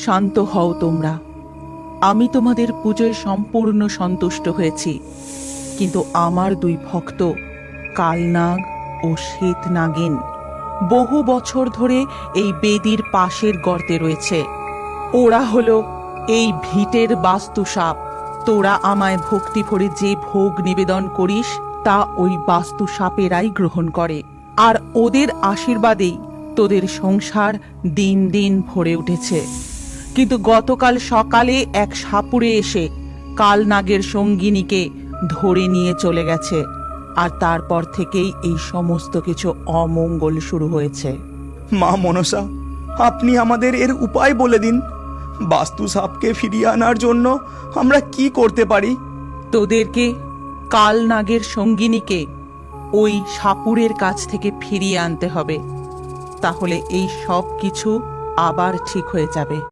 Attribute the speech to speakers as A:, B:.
A: শান্ত হও তোমরা। আমি তোমাদের পুজোয় সম্পূর্ণ সন্তুষ্ট হয়েছি, কিন্তু আমার দুই ভক্ত কালনাগ ও শ্বেতনাগিন বহু বছর ধরে এই বেদির পাশের গর্তে রয়েছে। ওরা হলো এই ভিটের বাস্তুসাপ। তোরা আমায় ভক্তি ভরে যে ভোগ নিবেদন করিস তা ওই বাস্তুসাপেরাই গ্রহণ করে, আর ওদের আশীর্বাদেই তোদের সংসার দিন দিন ভরে উঠেছে। কিন্তু গতকাল সকালে এক সাপুড়ে এসে কালনাগের সঙ্গিনীকে ধরে নিয়ে চলে গেছে, আর তারপর থেকেই এই সমস্ত কিছু অমঙ্গল শুরু হয়েছে।
B: মা মনসা, আপনি আমাদের এর উপায় বলে দিন। বাস্তু সাপকে ফিরিয়ে আনার জন্য আমরা কি করতে পারি?
A: তোদেরকে কালনাগের সঙ্গিনীকে ওই সাপুড়ের কাছ থেকে ফিরিয়ে আনতে হবে, তাহলে এই সব কিছু আবার ঠিক হয়ে যাবে।